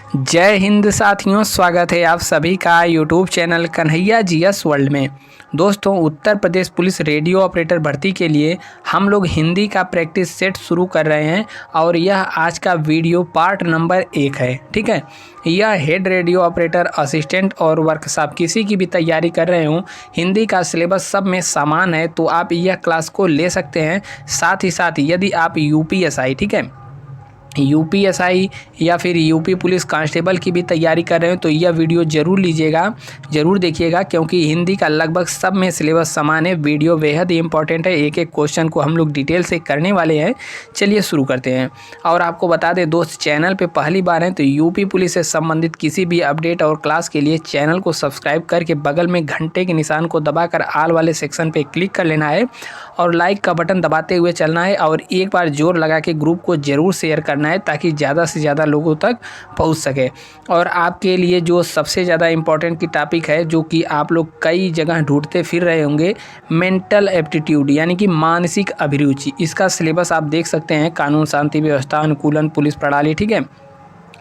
जय हिंद साथियों, स्वागत है आप सभी का YouTube channel Kanhaiya GS world में। दोस्तों, Uttar Pradesh police radio operator भर्ती के लिए हम लोग हिंदी का प्रैक्टिस सेट शुरू कर रहे हैं और यह आज का वीडियो पार्ट नंबर 1 है। ठीक है, यह हेड रेडियो ऑपरेटर, असिस्टेंट और वर्कशॉप किसी की भी तैयारी कर रहे हो, हिंदी का सिलेबस सब में समान है तो आप यह क्लास को ले सकते हैं। साथ ही साथ यदि आप यूपीएसआई, ठीक है, यूपीएसआई या फिर यूपी पुलिस कांस्टेबल की भी तैयारी कर रहे हो तो यह वीडियो ज़रूर लीजिएगा, ज़रूर देखिएगा, क्योंकि हिंदी का लगभग सब में सिलेबस समान है। वीडियो बेहद ही इंपॉर्टेंट है, एक एक क्वेश्चन को हम लोग डिटेल से करने वाले हैं। चलिए शुरू करते हैं। और आपको बता दें दोस्त, चैनल पे पहली बार हैं तो यूपी पुलिस से संबंधित किसी भी अपडेट और क्लास के लिए चैनल को सब्सक्राइब करके बगल में घंटे के निशान को दबाकर ऑल वाले सेक्शन पर क्लिक कर लेना है और लाइक का बटन दबाते हुए चलना है और एक बार जोर लगा के ग्रुप को ज़रूर शेयर करना है ताकि ज़्यादा से ज़्यादा लोगों तक पहुंच सके। और आपके लिए जो सबसे ज़्यादा इम्पोर्टेंट की टॉपिक है, जो कि आप लोग कई जगह ढूंढते फिर रहे होंगे, मेंटल एप्टीट्यूड यानी कि मानसिक अभिरुचि। इसका सिलेबस आप देख सकते हैं, कानून शांति व्यवस्था, अनुकूलन, पुलिस प्रणाली, ठीक है,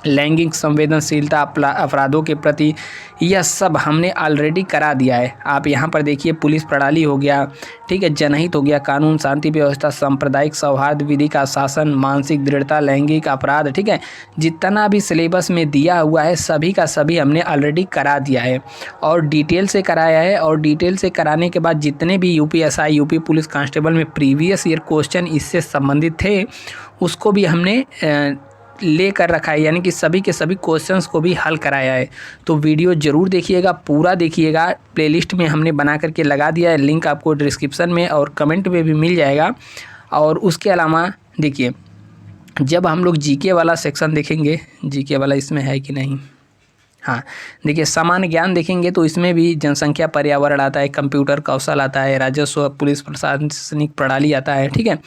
लैंगिक संवेदनशीलता, अपराधों के प्रति, यह सब हमने ऑलरेडी करा दिया है। आप यहाँ पर देखिए, पुलिस प्रणाली हो गया, ठीक है, जनहित हो गया, कानून शांति व्यवस्था, सांप्रदायिक सौहार्द, विधि का शासन, मानसिक दृढ़ता, लैंगिक अपराध, ठीक है, जितना भी सिलेबस में दिया हुआ है सभी का सभी हमने ऑलरेडी करा दिया है और डिटेल से कराया है। और डिटेल से कराने के बाद जितने भी यूपीएसआई, यूपी पुलिस कांस्टेबल में प्रीवियस ईयर क्वेश्चन इससे संबंधित थे उसको भी हमने ले कर रखा है, यानी कि सभी के सभी क्वेश्चंस को भी हल कराया है। तो वीडियो ज़रूर देखिएगा, पूरा देखिएगा। प्लेलिस्ट में हमने बना करके लगा दिया है, लिंक आपको डिस्क्रिप्शन में और कमेंट में भी मिल जाएगा। और उसके अलावा देखिए, जब हम लोग जीके वाला सेक्शन देखेंगे, जीके वाला इसमें है कि नहीं, हाँ देखिए, सामान्य ज्ञान देखेंगे तो इसमें भी जनसंख्या, पर्यावरण आता है, कंप्यूटर कौशल आता है, राजस्व, पुलिस प्रशासनिक प्रणाली आता है, ठीक है।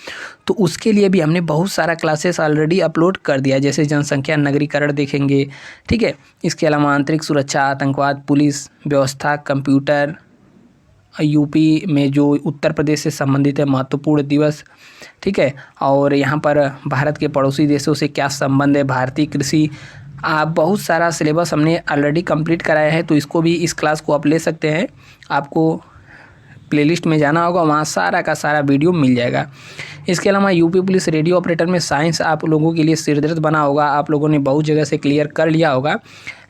तो उसके लिए भी हमने बहुत सारा क्लासेस ऑलरेडी अपलोड कर दिया है, जैसे जनसंख्या नगरीकरण देखेंगे, ठीक है। इसके अलावा आंतरिक सुरक्षा, आतंकवाद, पुलिस व्यवस्था, कंप्यूटर, यूपी में जो उत्तर प्रदेश से संबंधित है, महत्वपूर्ण दिवस, ठीक है। और यहाँ पर भारत के पड़ोसी देशों से क्या संबंध है, भारतीय कृषि, आप बहुत सारा सिलेबस हमने ऑलरेडी कंप्लीट कराया है। तो इसको भी, इस क्लास को आप ले सकते हैं। आपको प्लेलिस्ट में जाना होगा, वहाँ सारा का सारा वीडियो मिल जाएगा। इसके अलावा यूपी पुलिस रेडियो ऑपरेटर में साइंस आप लोगों के लिए सिरदर्द बना होगा, आप लोगों ने बहुत जगह से क्लियर कर लिया होगा,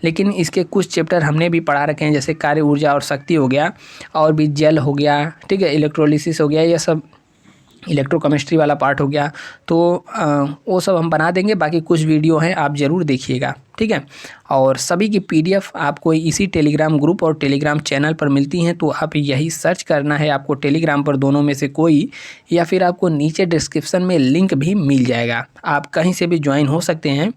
लेकिन इसके कुछ चैप्टर हमने भी पढ़ा रखे हैं, जैसे कार्य, ऊर्जा और शक्ति हो गया, और भी जल हो गया, ठीक है, इलेक्ट्रोलिसिस हो गया, ये सब इलेक्ट्रोकेमिस्ट्री वाला पार्ट हो गया। तो वो सब हम बना देंगे। बाकी कुछ वीडियो हैं, आप ज़रूर देखिएगा, ठीक है। और सभी की पीडीएफ आपको इसी टेलीग्राम ग्रुप और टेलीग्राम चैनल पर मिलती हैं, तो आप यही सर्च करना है आपको टेलीग्राम पर, दोनों में से कोई, या फिर आपको नीचे डिस्क्रिप्शन में लिंक भी मिल जाएगा, आप कहीं से भी ज्वाइन हो सकते हैं।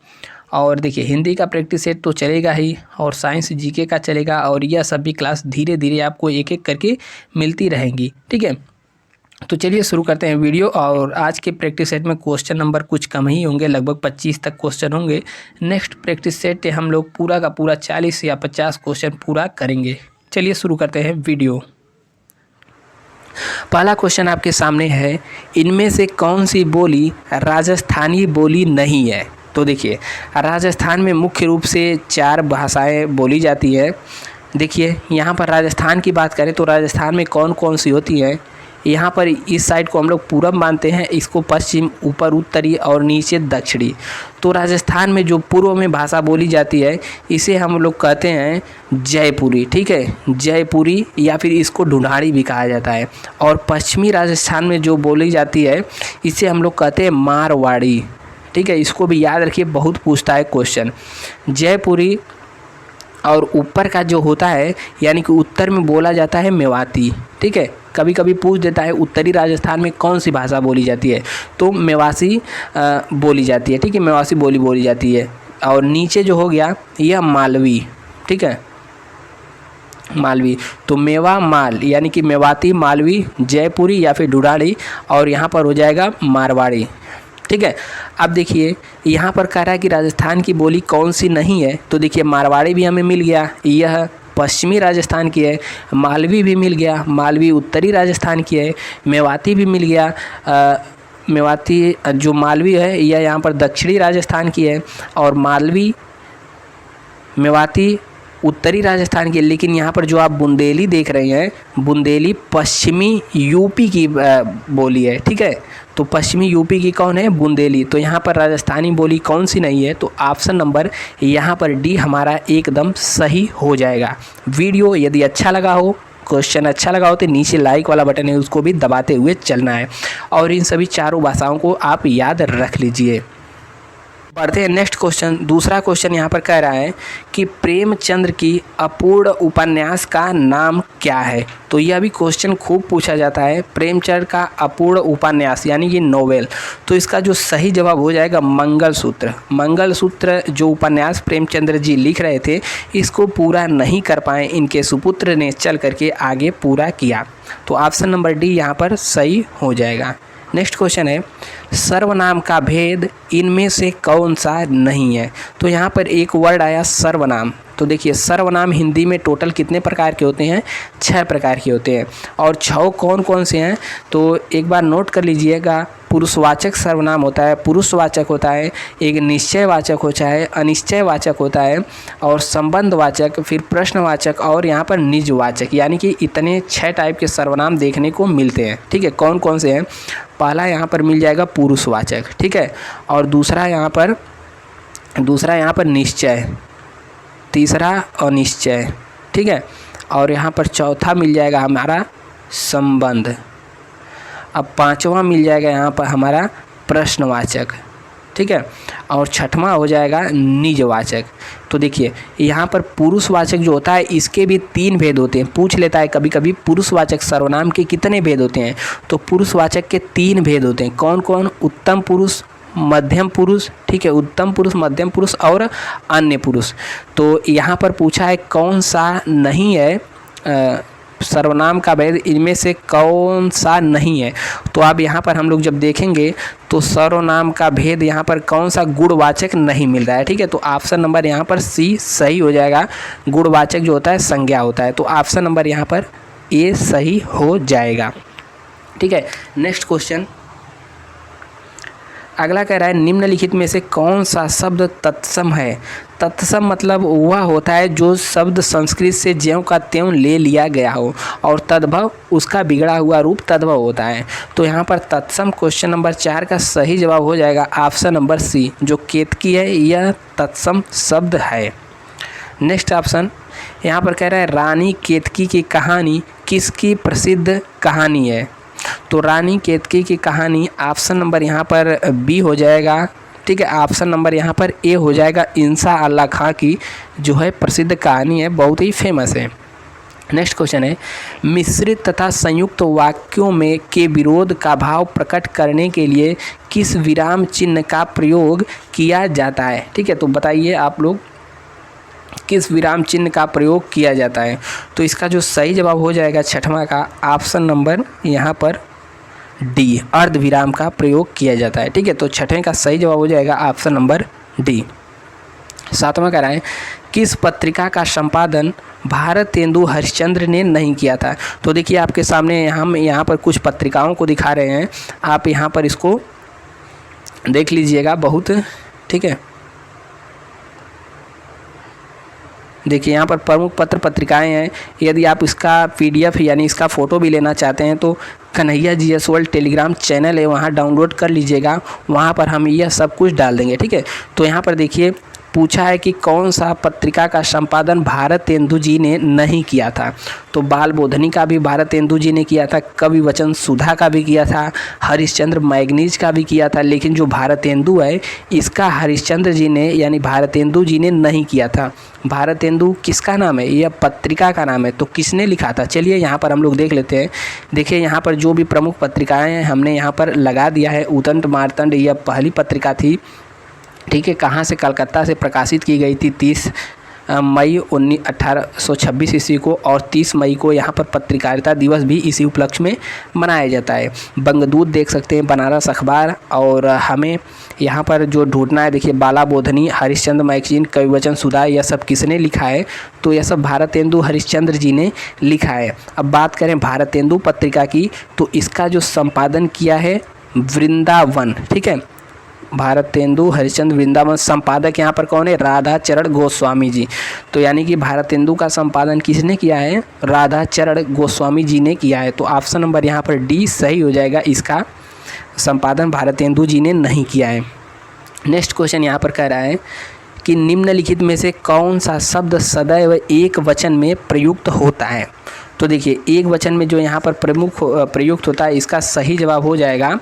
और देखिए, हिंदी का प्रैक्टिस सेट तो चलेगा ही, और साइंस जीके का चलेगा, और यह सभी क्लास धीरे धीरे आपको एक एक करके मिलती रहेंगी, ठीक है। तो चलिए शुरू करते हैं वीडियो। और आज के प्रैक्टिस सेट में क्वेश्चन नंबर कुछ कम ही होंगे, लगभग 25 तक क्वेश्चन होंगे। नेक्स्ट प्रैक्टिस सेट हम लोग पूरा का पूरा 40 या 50 क्वेश्चन पूरा करेंगे। चलिए शुरू करते हैं वीडियो। पहला क्वेश्चन आपके सामने है, इनमें से कौन सी बोली राजस्थानी बोली नहीं है। तो देखिए, राजस्थान में मुख्य रूप से 4 भाषाएँ बोली जाती है। देखिए, यहाँ पर राजस्थान की बात करें तो राजस्थान में कौन कौन सी होती हैं। यहाँ पर इस साइड को हम लोग पूरब मानते हैं, इसको पश्चिम, ऊपर उत्तरी और नीचे दक्षिणी। तो राजस्थान में जो पूर्व में भाषा बोली जाती है इसे हम लोग कहते हैं जयपुरी, ठीक है, जयपुरी, या फिर इसको ढूंढाड़ी भी कहा जाता है। और पश्चिमी राजस्थान में जो बोली जाती है इसे हम लोग कहते हैं मारवाड़ी, ठीक है। इसको भी याद रखिए, बहुत पूछता है क्वेश्चन, जयपुरी। और ऊपर का जो होता है, यानी कि उत्तर में बोला जाता है मेवाती, ठीक है। कभी कभी पूछ देता है उत्तरी राजस्थान में कौन सी भाषा बोली जाती है, तो मेवासी बोली जाती है, ठीक है, मेवासी बोली जाती है। और नीचे जो हो गया यह मालवी, ठीक है, मालवी। तो मेवा माल यानी कि मेवाती, मालवी, जयपुरी या फिर ढूंढाड़ी, और यहाँ पर हो जाएगा मारवाड़ी, ठीक है। अब देखिए, यहाँ पर कह रहा है कि राजस्थान की बोली कौन सी नहीं है, तो देखिए मारवाड़ी भी हमें मिल गया, यह पश्चिमी राजस्थान की है, मालवी भी मिल गया, मालवी उत्तरी राजस्थान की है, मेवाती भी मिल गया, मेवाती जो मालवी है यह यहाँ पर दक्षिणी राजस्थान की है, और मालवी मेवाती उत्तरी राजस्थान की, लेकिन यहाँ पर जो आप बुंदेली देख रहे हैं, बुंदेली पश्चिमी यूपी की बोली है, ठीक है। तो पश्चिमी यूपी की कौन है? बुंदेली। तो यहाँ पर राजस्थानी बोली कौन सी नहीं है? तो ऑप्शन नंबर यहाँ पर डी हमारा एकदम सही हो जाएगा। वीडियो यदि अच्छा लगा हो, क्वेश्चन अच्छा लगा हो तो नीचे लाइक वाला बटन है उसको भी दबाते हुए चलना है और इन सभी चारों भाषाओं को आप याद रख लीजिए। बढ़ते हैं नेक्स्ट क्वेश्चन। दूसरा क्वेश्चन यहाँ पर कह रहा है कि प्रेमचंद्र की अपूर्ण उपन्यास का नाम क्या है? तो यह भी क्वेश्चन खूब पूछा जाता है, प्रेमचंद्र का अपूर्ण उपन्यास यानी कि नोवेल। तो इसका जो सही जवाब हो जाएगा मंगलसूत्र। मंगलसूत्र जो उपन्यास प्रेमचंद्र जी लिख रहे थे, इसको पूरा नहीं कर पाए, इनके सुपुत्र ने चल करके आगे पूरा किया। तो ऑप्शन नंबर डी यहाँ पर सही हो जाएगा। नेक्स्ट क्वेश्चन है, सर्वनाम का भेद इनमें से कौन सा नहीं है? तो यहाँ पर एक वर्ड आया सर्वनाम। तो देखिए सर्वनाम हिंदी में टोटल कितने प्रकार के होते हैं? 6 प्रकार के होते हैं। और 6 कौन कौन से हैं? तो एक बार नोट कर लीजिएगा। पुरुषवाचक सर्वनाम होता है, पुरुषवाचक होता है, एक निश्चयवाचक होता है, अनिश्चयवाचक होता है और संबंधवाचक, फिर प्रश्नवाचक और यहाँ पर निजवाचक। यानी कि इतने 6 टाइप के सर्वनाम देखने को मिलते हैं, ठीक है। कौन कौन से हैं? पहला यहाँ पर मिल जाएगा पुरुषवाचक, ठीक है। और दूसरा यहाँ पर निश्चय, तीसरा अनिश्चय, ठीक है। और यहाँ पर चौथा मिल जाएगा हमारा संबंध। अब 5वां मिल जाएगा यहाँ पर हमारा प्रश्नवाचक, ठीक है। और 6वां हो जाएगा निजवाचक। तो देखिए यहाँ पर पुरुषवाचक जो होता है इसके भी 3 भेद होते हैं। पूछ लेता है कभी कभी पुरुषवाचक सर्वनाम के कितने भेद होते हैं? तो पुरुषवाचक के 3 भेद होते हैं। कौन कौन? उत्तम पुरुष, मध्यम पुरुष, ठीक है, उत्तम पुरुष, मध्यम पुरुष और अन्य पुरुष। तो यहाँ पर पूछा है कौन सा नहीं है सर्वनाम का भेद, इनमें से कौन सा नहीं है? तो अब यहाँ पर हम लोग जब देखेंगे तो सर्वनाम का भेद यहाँ पर कौन सा गुणवाचक नहीं मिल रहा है, ठीक है। तो ऑप्शन नंबर यहाँ पर सी सही हो जाएगा। गुणवाचक जो होता है संज्ञा होता है। तो ऑप्शन नंबर यहाँ पर ए सही हो जाएगा, ठीक है। नेक्स्ट क्वेश्चन अगला कह रहा है निम्नलिखित में से कौन सा शब्द तत्सम है? तत्सम मतलब वह होता है जो शब्द संस्कृत से ज्यों का त्यों ले लिया गया हो और तद्भव उसका बिगड़ा हुआ रूप तद्भव होता है। तो यहाँ पर तत्सम क्वेश्चन नंबर 4 का सही जवाब हो जाएगा ऑप्शन नंबर सी, जो केतकी है यह तत्सम शब्द है। नेक्स्ट ऑप्शन यहाँ पर कह रहा है रानी केतकी की कहानी किसकी प्रसिद्ध कहानी है? तो रानी केतकी की कहानी ऑप्शन नंबर यहाँ पर बी हो जाएगा, ठीक है। ऑप्शन नंबर यहाँ पर ए हो जाएगा। इंसा अल्लाह खां की जो है प्रसिद्ध कहानी है, बहुत ही फेमस है। नेक्स्ट क्वेश्चन है मिश्रित तथा संयुक्त वाक्यों में के विरोध का भाव प्रकट करने के लिए किस विराम चिन्ह का प्रयोग किया जाता है? ठीक है, तो बताइए आप लोग किस विराम चिन्ह का प्रयोग किया जाता है? तो इसका जो सही जवाब हो जाएगा 6वां का ऑप्शन नंबर यहाँ पर डी, अर्ध विराम का प्रयोग किया जाता है, ठीक है। तो 6वें का सही जवाब हो जाएगा ऑप्शन नंबर डी। 7वां कह रहा है किस पत्रिका का संपादन भारतेंदु हरिश्चंद्र ने नहीं किया था? तो देखिए आपके सामने हम यहाँ पर कुछ पत्रिकाओं को दिखा रहे हैं, आप यहाँ पर इसको देख लीजिएगा बहुत, ठीक है। देखिए यहाँ पर प्रमुख पत्र पत्रिकाएं हैं। यदि आप इसका PDF यानी इसका फ़ोटो भी लेना चाहते हैं तो Kanhaiya GS world Telegram channel है, वहाँ डाउनलोड कर लीजिएगा, वहाँ पर हम यह सब कुछ डाल देंगे, ठीक है। तो यहाँ पर देखिए पूछा है कि कौन सा पत्रिका का संपादन भारतेंदु जी ने नहीं किया था? तो बाल बोधनी का भी भारतेंदु जी ने किया था, कवि वचन सुधा का भी किया था, हरिश्चंद्र मैगनीज का भी किया था, लेकिन जो भारतेंदु है इसका हरिश्चंद्र जी ने यानी भारतेंदु जी ने नहीं किया था। भारतेंदु किसका नाम है? यह पत्रिका का नाम है। तो किसने लिखा था? चलिए यहाँ पर हम लोग देख लेते हैं। देखिए यहाँ पर जो भी प्रमुख पत्रिकाएँ हैं हमने यहाँ पर लगा दिया है। उदंत मार्तंड यह पहली पत्रिका थी, ठीक है। कहाँ से? कलकत्ता से प्रकाशित की गई थी 30 मई 1826 ईस्वी को, और 30 मई को यहाँ पर पत्रकारिता दिवस भी इसी उपलक्ष्य में मनाया जाता है। बंगदूत देख सकते हैं, बनारस अखबार, और हमें यहाँ पर जो ढूंढना है देखिए बाला बोधनी, हरिश्चंद्र मैगजीन, कवि वचन सुधा, यह सब किसने लिखा है? तो यह सब भारतेंदु हरिश्चंद्र जी ने लिखा है। अब बात करें भारतेंदु पत्रिका की, तो इसका जो संपादन किया है वृंदावन, ठीक है, भारतेंदु हरिश्चंद्र वृंदावन। संपादक यहाँ पर कौन है? राधाचरण गोस्वामी जी। तो यानी कि भारतेंदु का संपादन किसने किया है? राधाचरण गोस्वामी जी ने किया है। तो ऑप्शन नंबर यहाँ पर डी सही हो जाएगा, इसका संपादन भारतेंदु जी ने नहीं किया है। नेक्स्ट क्वेश्चन यहाँ पर कह रहा है कि निम्नलिखित में से कौन सा शब्द सदैव एक वचन में प्रयुक्त होता है? तो देखिए, एक वचन में जो यहाँ पर प्रयुक्त होता है, इसका सही जवाब हो जाएगा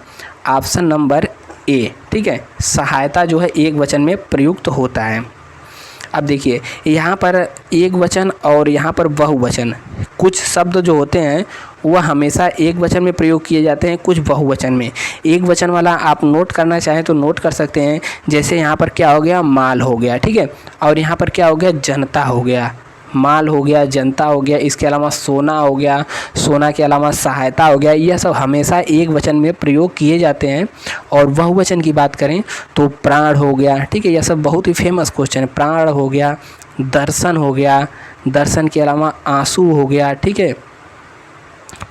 ऑप्शन नंबर ए। ठीक है, सहायता जो है एक वचन में प्रयुक्त होता है। अब देखिए, यहाँ पर एक वचन और यहाँ पर बहुवचन, कुछ शब्द जो होते हैं वह हमेशा एक वचन में प्रयोग किए जाते हैं, कुछ बहुवचन में। एक वचन वाला आप नोट करना चाहें तो नोट कर सकते हैं, जैसे यहाँ पर क्या हो गया? माल हो गया। ठीक है, और यहाँ पर क्या हो गया? जनता हो गया। माल हो गया, जनता हो गया, इसके अलावा सोना हो गया, सोना के अलावा सहायता हो गया। यह सब हमेशा एक वचन में प्रयोग किए जाते हैं। और बहुवचन की बात करें तो प्राण हो गया। ठीक है, यह सब बहुत ही फेमस क्वेश्चन है। प्राण हो गया, दर्शन हो गया, दर्शन के अलावा आंसू हो गया। ठीक है,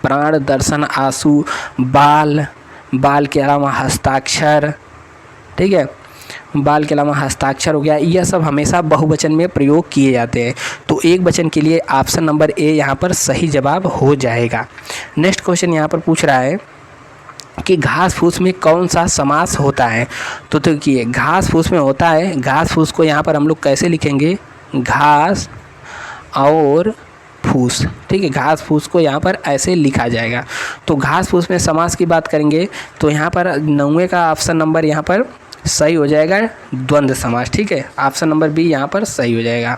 प्राण, दर्शन, आंसू, बाल, बाल के अलावा हस्ताक्षर। ठीक है, बाल के अलावा हस्ताक्षर हो गया। यह सब हमेशा बहुवचन में प्रयोग किए जाते हैं। तो एक वचन के लिए ऑप्शन नंबर ए यहाँ पर सही जवाब हो जाएगा। नेक्स्ट क्वेश्चन यहाँ पर पूछ रहा है कि घास फूस में कौन सा समास होता है? तो देखिए, घास फूस में होता है, घास फूस को यहाँ पर हम लोग कैसे लिखेंगे? घास और फूस। ठीक है, घास फूस को यहाँ पर ऐसे लिखा जाएगा। तो घास फूस में समास की बात करेंगे तो यहाँ पर 9वें का ऑप्शन नंबर यहाँ पर सही हो जाएगा, द्वंद्व समास। ठीक है, ऑप्शन नंबर बी यहाँ पर सही हो जाएगा,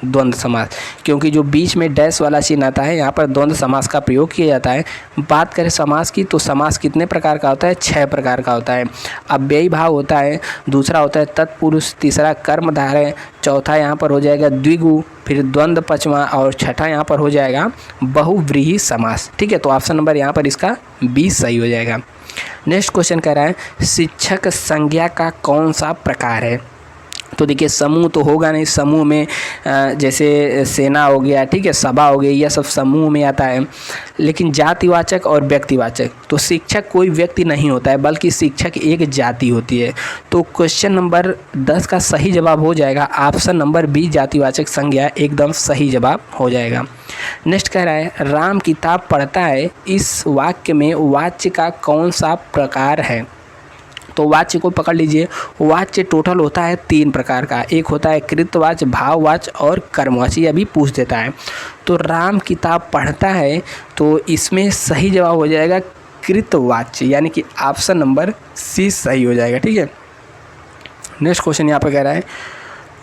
द्वंद्व समास, क्योंकि जो बीच में डैश वाला चिन्ह आता है यहाँ पर द्वंद्व समास का प्रयोग किया जाता है। बात करें समास की तो समास कितने प्रकार का होता है? 6 प्रकार का होता है। अव्ययी भाव होता है, दूसरा होता है तत्पुरुष, तीसरा कर्मधारय, चौथा यहाँ पर हो जाएगा द्विगु, फिर द्वंद्व पचमा, और छठा यहाँ पर हो जाएगा बहुव्रीहि समास। ठीक है, तो ऑप्शन नंबर यहाँ पर इसका बी सही हो जाएगा। नेक्स्ट क्वेश्चन कह रहा है शिक्षक संज्ञा का कौन सा प्रकार है? तो देखिए, समूह तो होगा नहीं, समूह में जैसे सेना हो गया, ठीक है, सभा हो गई, यह सब समूह में आता है। लेकिन जातिवाचक और व्यक्तिवाचक, तो शिक्षक कोई व्यक्ति नहीं होता है बल्कि शिक्षक एक जाति होती है। तो क्वेश्चन नंबर 10 का सही जवाब हो जाएगा ऑप्शन नंबर बी, जातिवाचक संज्ञा एकदम सही जवाब हो जाएगा। नेक्स्ट कह रहा है राम किताब पढ़ता है, इस वाक्य में वाच्य का कौन सा प्रकार है? तो वाच्य को पकड़ लीजिए, वाच्य टोटल होता है 3 प्रकार का। एक होता है कृतवाच्य, भाववाच्य और कर्मवाच्य, यह भी पूछ देता है। तो राम किताब पढ़ता है, तो इसमें सही जवाब हो जाएगा कृतवाच्य, यानी कि ऑप्शन नंबर सी सही हो जाएगा। ठीक है, नेक्स्ट क्वेश्चन यहाँ पर कह रहा है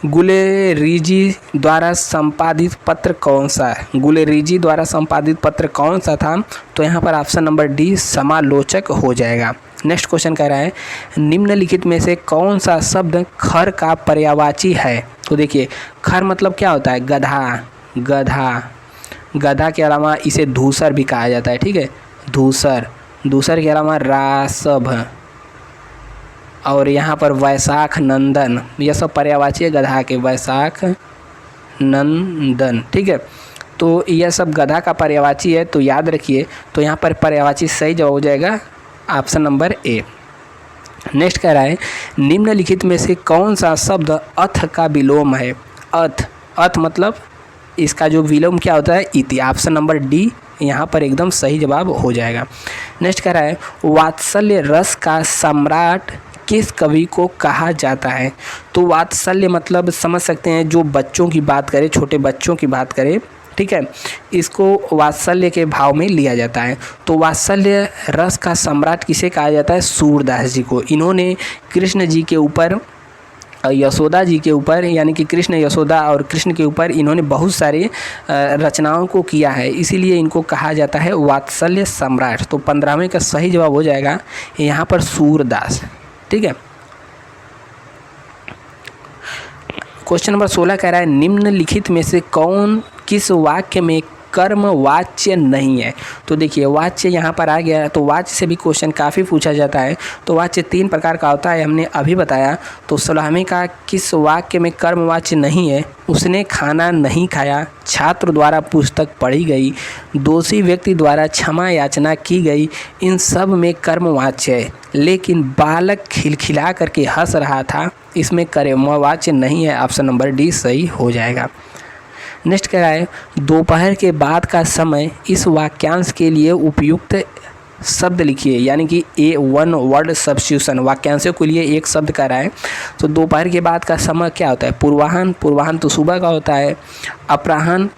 गुलेरीजी द्वारा संपादित पत्र कौन सा है? गुलेरीजी द्वारा संपादित पत्र कौन सा था? तो यहाँ पर ऑप्शन नंबर डी समालोचक हो जाएगा। नेक्स्ट क्वेश्चन कह रहा है निम्नलिखित में से कौन सा शब्द खर का पर्यायवाची है? तो देखिए, खर मतलब क्या होता है? गधा, गधा, गधा के अलावा इसे धूसर भी कहा जाता है। ठीक है, धूसर, धूसर के अलावा रासभ, और यहाँ पर वैशाख नंदन, यह सब पर्यायवाची है गधा के, वैशाख नंदन। ठीक है, तो यह सब गधा का पर्यायवाची है, तो याद रखिए। तो यहाँ पर पर्यायवाची सही जवाब हो जाएगा ऑप्शन नंबर ए। नेक्स्ट कह रहा है निम्नलिखित में से कौन सा शब्द अथ का विलोम है? अथ, अथ मतलब इसका जो विलोम क्या होता है? इति। ऑप्शन नंबर डी यहाँ पर एकदम सही जवाब हो जाएगा। नेक्स्ट कह रहा है वात्सल्य रस का सम्राट किस कवि को कहा जाता है? तो वात्सल्य मतलब समझ सकते हैं, जो बच्चों की बात करें, छोटे बच्चों की बात करें, ठीक है, इसको वात्सल्य के भाव में लिया जाता है। तो वात्सल्य रस का सम्राट किसे कहा जाता है? सूरदास जी को। इन्होंने कृष्ण जी के ऊपर, यशोदा जी के ऊपर, यानी कि कृष्ण, यशोदा और कृष्ण के ऊपर इन्होंने बहुत सारे रचनाओं को किया है, इसीलिए इनको कहा जाता है वात्सल्य सम्राट। तो 15वें का सही जवाब हो जाएगा यहाँ पर सूरदास। ठीक है, क्वेश्चन नंबर 16 कह रहा है निम्नलिखित में से कौन किस वाक्य में कर्मवाच्य नहीं है। तो देखिए वाच्य यहाँ पर आ गया, तो वाच्य से भी क्वेश्चन काफ़ी पूछा जाता है। तो वाच्य 3 प्रकार का होता है, हमने अभी बताया। तो 16वें का किस वाक्य में कर्मवाच्य नहीं है? उसने खाना नहीं खाया, छात्र द्वारा पुस्तक पढ़ी गई, दोषी व्यक्ति द्वारा क्षमा याचना की गई, इन सब में कर्मवाच्य है। लेकिन बालक खिलखिला करके हंस रहा था, इसमें कर्मवाच्य नहीं है। ऑप्शन नंबर डी सही हो जाएगा। नेक्स्ट क्या है? दोपहर के बाद का समय इस वाक्यांश के लिए उपयुक्त शब्द लिखिए, यानी कि वन वर्ड सब्स्टिट्यूशन, वाक्यांशों के लिए एक शब्द का रहा है। तो दोपहर के बाद का समय क्या होता है? पूर्वाह्न, पूर्वाह्न तो सुबह का होता है। अपराह्न,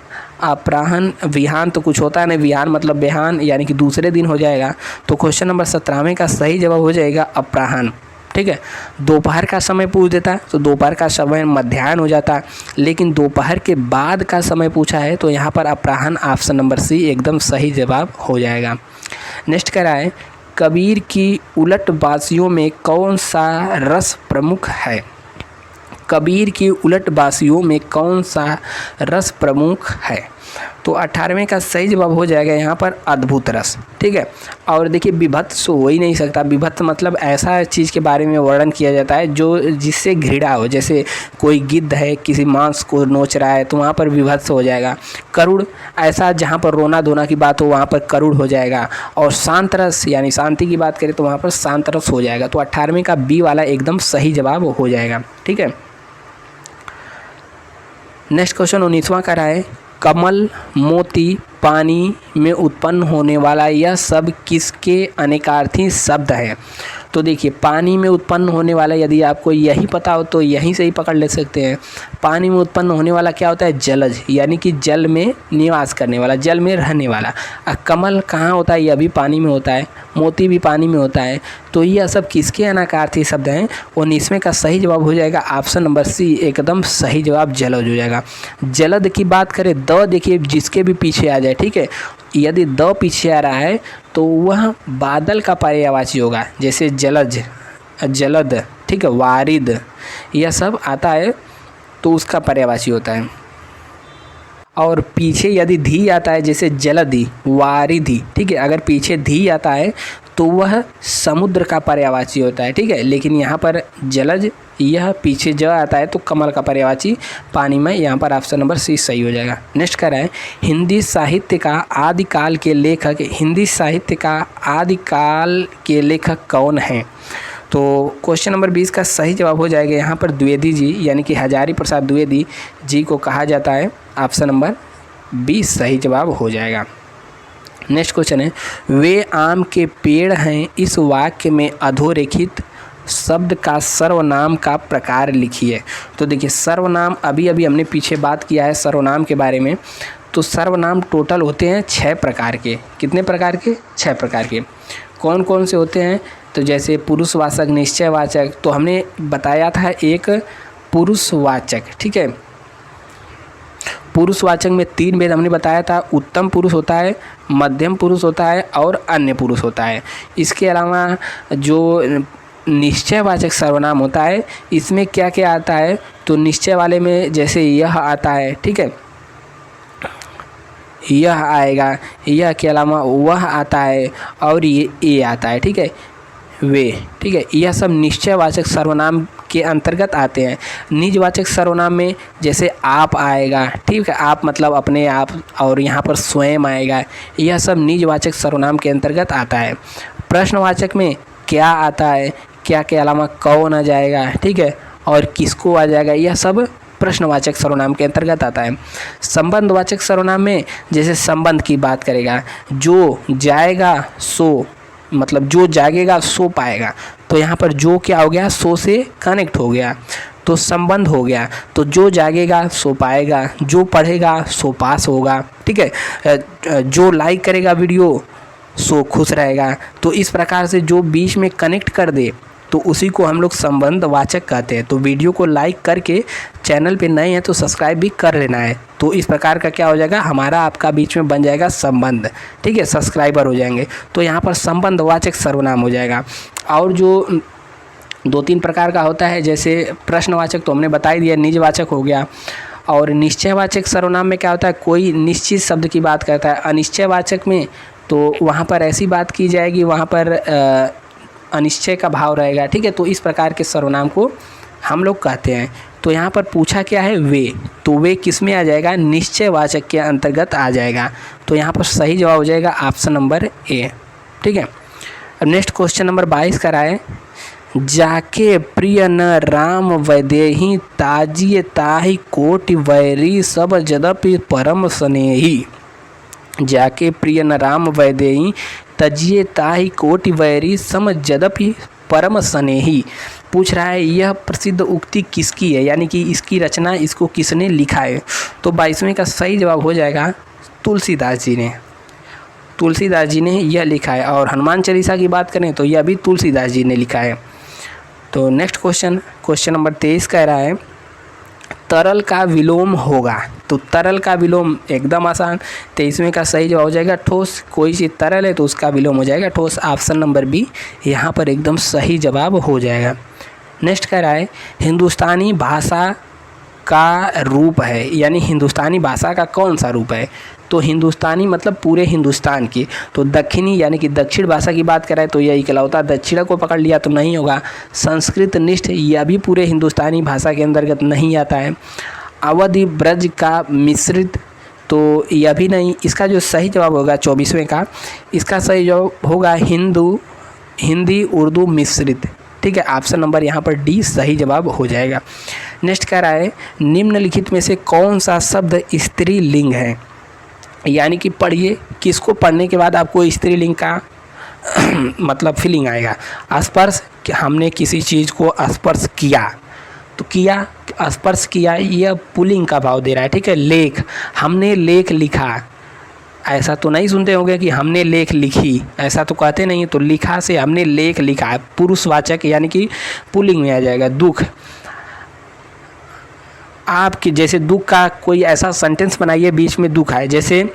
अपराह्न, विहान तो कुछ होता है नहीं, विहान मतलब बिहान, यानी कि दूसरे दिन हो जाएगा। तो क्वेश्चन नंबर 17वें का सही जवाब हो जाएगा अपराह्न। ठीक है, दोपहर का समय पूछ देता है तो दोपहर का समय मध्याह्न हो जाता, लेकिन दोपहर के बाद का समय पूछा है तो यहाँ पर अपराह्न, ऑप्शन नंबर सी एकदम सही जवाब हो जाएगा। नेक्स्ट कह रहा है कबीर की उलटबाजियों में कौन सा रस प्रमुख है? कबीर की उलटबाजियों में कौन सा रस प्रमुख है? तो 18वें का सही जवाब हो जाएगा यहाँ पर अद्भुत रस। ठीक है, और देखिए विभत्स हो ही नहीं सकता। विभत्स मतलब ऐसा चीज़ के बारे में वर्णन किया जाता है जो जिससे घृणा हो, जैसे कोई गिद्ध है किसी मांस को नोच रहा है तो वहाँ पर विभत्स हो जाएगा। करुण, ऐसा जहाँ पर रोना धोना की बात हो वहाँ पर करुण हो जाएगा। और शांत रस यानी शांति की बात करें तो वहाँ पर शांत रस हो जाएगा। तो 18वें का बी वाला एकदम सही जवाब हो जाएगा। ठीक है, नेक्स्ट क्वेश्चन 19वां का रहा है कमल, मोती, पानी में उत्पन्न होने वाला यह सब किसके अनेकार्थी शब्द है? तो देखिए पानी में उत्पन्न होने वाला, यदि आपको यही पता हो तो यहीं से ही पकड़ ले सकते हैं। पानी में उत्पन्न होने वाला क्या होता है? जलज, यानी कि जल में निवास करने वाला, जल में रहने वाला। कमल कहाँ होता है? यह भी पानी में होता है। मोती भी पानी में होता है। तो यह सब किसके अनाकार्थी शब्द हैं? 19वें का सही जवाब हो जाएगा ऑप्शन नंबर सी एकदम सही जवाब, जलज हो जाएगा। जलद की बात करें, द देखिए जिसके भी पीछे आ जाए, ठीक है, यदि द पीछे आ रहा है तो वह बादल का पर्यायवाची होगा, जैसे जलज, जलद, ठीक है, वारिद, यह सब आता है तो उसका पर्यायवाची होता है। और पीछे यदि धी आता है, जैसे जलधि, वारिधि, ठीक है, अगर पीछे धी आता है तो वह समुद्र का पर्यायवाची होता है। ठीक है, लेकिन यहाँ पर जलज, यह पीछे ज आता है तो कमल का पर्यायवाची पानी में, यहाँ पर ऑप्शन नंबर सी सही हो जाएगा। नेक्स्ट कर रहा है हिंदी साहित्य का आदिकाल के लेखक, हिंदी साहित्य का आदिकाल के लेखक कौन हैं? तो क्वेश्चन नंबर 20 का सही जवाब हो जाएगा यहाँ पर द्विवेदी जी, यानी कि हजारी प्रसाद द्विवेदी जी को कहा जाता है। ऑप्शन नंबर 20 सही जवाब हो जाएगा। नेक्स्ट क्वेश्चन है वे आम के पेड़ हैं, इस वाक्य में अधोरेखित शब्द का सर्वनाम का प्रकार लिखिए। तो देखिए सर्वनाम अभी अभी हमने पीछे बात किया है सर्वनाम के बारे में। तो सर्वनाम टोटल होते हैं 6 प्रकार के। कितने प्रकार के? 6 प्रकार के। कौन कौन से होते हैं? तो जैसे पुरुषवाचक, निश्चयवाचक, तो हमने बताया था एक पुरुषवाचक, ठीक है। पुरुषवाचक में 3 भेद हमने बताया था, उत्तम पुरुष होता है, मध्यम पुरुष होता है और अन्य पुरुष होता है। इसके अलावा जो निश्चयवाचक सर्वनाम होता है इसमें क्या क्या आता है? तो निश्चय वाले में जैसे यह आता है, ठीक है, यह आएगा, यह के अलावा वह आता है और ये आता है, ठीक है, वे, ठीक है, यह सब निश्चयवाचक सर्वनाम के अंतर्गत आते हैं। निजवाचक सर्वनाम में जैसे आप आएगा, ठीक है, आप मतलब अपने आप, और यहाँ पर स्वयं आएगा, यह सब निजवाचक सर्वनाम के अंतर्गत आता है। प्रश्नवाचक में क्या आता है, क्या के अलावा कौन आ जाएगा, ठीक है, और किसको आ जाएगा, यह सब प्रश्नवाचक सर्वनाम के अंतर्गत आता है। संबंधवाचक सर्वनाम में जैसे संबंध की बात करेगा, जो जाएगा सो, मतलब जो जागेगा सो पाएगा, तो यहाँ पर जो क्या हो गया? सो से कनेक्ट हो गया तो संबंध हो गया। तो जो जागेगा सो पाएगा, जो पढ़ेगा सो पास होगा, ठीक है, जो लाइक करेगा वीडियो सो खुश रहेगा। तो इस प्रकार से जो बीच में कनेक्ट कर दे तो उसी को हम लोग संबंधवाचक कहते हैं। तो वीडियो को लाइक करके, चैनल पे नए हैं तो सब्सक्राइब भी कर लेना है। तो इस प्रकार का क्या हो जाएगा? हमारा आपका बीच में बन जाएगा संबंध, ठीक है, सब्सक्राइबर हो जाएंगे। तो यहाँ पर संबंधवाचक सर्वनाम हो जाएगा। और जो 2-3 प्रकार का होता है, जैसे प्रश्नवाचक तो हमने बता ही दिया, निजवाचक हो गया, और निश्चयवाचक सर्वनाम में क्या होता है, कोई निश्चित शब्द की बात करता है। अनिश्चयवाचक में तो वहाँ पर ऐसी बात की जाएगी, वहाँ पर अनिश्चय का भाव रहेगा, ठीक है। तो इस प्रकार के सर्वनाम को हम लोग कहते हैं। तो यहाँ पर पूछा क्या है, वे, तो वे किस में आ जाएगा, निश्चयवाचक के अंतर्गत आ जाएगा। तो यहाँ पर सही जवाब हो जाएगा ऑप्शन नंबर ए, ठीक है। अब नेक्स्ट क्वेश्चन नंबर 22 का है, जाके प्रिय न राम वैदेही ताजिए ताहि कोटि वैरी सब जदपि परम स्नेही। जाके प्रिय न राम वैदेही तजिए ताहि कोटि वैरी सम जदपि परम स्नेही। पूछ रहा है यह प्रसिद्ध उक्ति किसकी है, यानी कि इसकी रचना, इसको किसने लिखा है। तो 22वें का सही जवाब हो जाएगा तुलसीदास जी ने। तुलसीदास जी ने यह लिखा है। और हनुमान चालीसा की बात करें तो यह भी तुलसीदास जी ने लिखा है। तो नेक्स्ट क्वेश्चन नंबर 23 कह रहा है, तरल का विलोम होगा। तो तरल का विलोम एकदम आसान, 23वें का सही जवाब हो जाएगा ठोस। कोई चीज़ तरल है तो उसका विलोम हो जाएगा ठोस। ऑप्शन नंबर बी यहाँ पर एकदम सही जवाब हो जाएगा। नेक्स्ट कह रहा है, हिंदुस्तानी भाषा का रूप है, यानी हिंदुस्तानी भाषा का कौन सा रूप है। तो हिंदुस्तानी मतलब पूरे हिंदुस्तान की। तो दक्षिणी यानी कि दक्षिण भाषा की बात करें तो यह इकलौता दक्षिण को पकड़ लिया तो नहीं होगा। संस्कृत निष्ठ यह भी पूरे हिंदुस्तानी भाषा के अंतर्गत नहीं आता है। अवधि ब्रज का मिश्रित तो यह भी नहीं। इसका जो सही जवाब होगा 24वें का, इसका सही जवाब होगा हिंदी उर्दू मिश्रित, ठीक है। ऑप्शन नंबर यहाँ पर डी सही जवाब हो जाएगा। नेक्स्ट कह रहा है, निम्नलिखित में से कौन सा शब्द स्त्रीलिंग है। यानी कि पढ़िए, किसको पढ़ने के बाद आपको स्त्रीलिंग का मतलब फीलिंग आएगा। स्पर्श, कि हमने किसी चीज़ को स्पर्श किया, तो किया, स्पर्श किया, यह पुल्लिंग का भाव दे रहा है, ठीक है। लेख, हमने लेख लिखा, ऐसा तो नहीं सुनते होंगे कि हमने लेख लिखी, ऐसा तो कहते नहीं। तो लिखा से हमने लेख लिखा, पुरुषवाचक यानी कि पुल्लिंग में आ जाएगा। दुख, आपके जैसे दुख का कोई ऐसा सेंटेंस बनाइए बीच में दुख आए, जैसे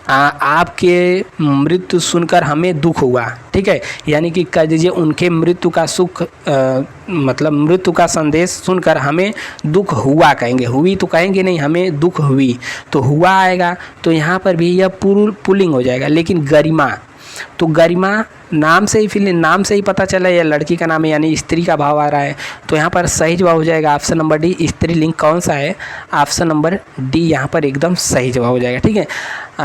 आपके मृत्यु सुनकर हमें दुख हुआ, ठीक है। यानी कि कह दीजिए उनके मृत्यु का सुख मतलब मृत्यु का संदेश सुनकर हमें दुख हुआ कहेंगे, हुई तो कहेंगे नहीं, हमें दुख हुई, तो हुआ आएगा। तो यहाँ पर भी यह पुल्लिंग हो जाएगा। लेकिन गरिमा, तो गरिमा नाम से ही पता चला यह लड़की का नाम है, यानी स्त्री का भाव आ रहा है। तो यहाँ पर सही जवाब हो जाएगा ऑप्शन नंबर डी। स्त्रीलिंग कौन सा है, ऑप्शन नंबर डी यहाँ पर एकदम सही जवाब हो जाएगा, ठीक है।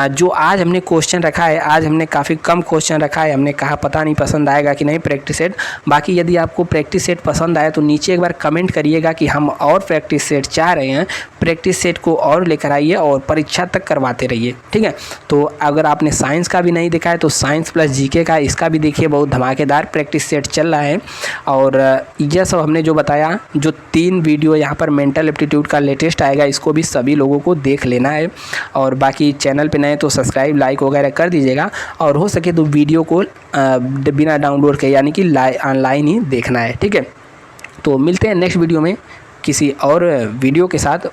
जो आज हमने क्वेश्चन रखा है, आज हमने काफ़ी कम क्वेश्चन रखा है। हमने कहा पता नहीं पसंद आएगा कि नहीं प्रैक्टिस सेट। बाकी यदि आपको प्रैक्टिस सेट पसंद आए तो नीचे एक बार कमेंट करिएगा कि हम और प्रैक्टिस सेट चाह रहे हैं, प्रैक्टिस सेट को और लेकर आइए और परीक्षा तक करवाते रहिए, ठीक है। तो अगर आपने साइंस का भी नहीं देखा है तो साइंस प्लस जीके का इसका भी देखिए, बहुत धमाकेदार प्रैक्टिस सेट चल रहा है। और यह सब हमने जो बताया, जो 3 वीडियो यहाँ पर मेंटल एप्टीट्यूड का लेटेस्ट आएगा, इसको भी सभी लोगों को देख लेना है। और बाकी चैनल पे नए तो सब्सक्राइब लाइक वगैरह कर दीजिएगा, और हो सके तो वीडियो को बिना डाउनलोड के यानी कि ऑनलाइन ही देखना है, ठीक है। तो मिलते हैं नेक्स्ट वीडियो में किसी और वीडियो के साथ।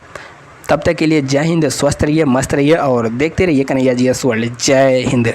तब तक के लिए जय हिंद, स्वस्थ रहिए, मस्त रहिए और देखते रहिए कन्हैया जी वर्ल्ड। जय हिंद।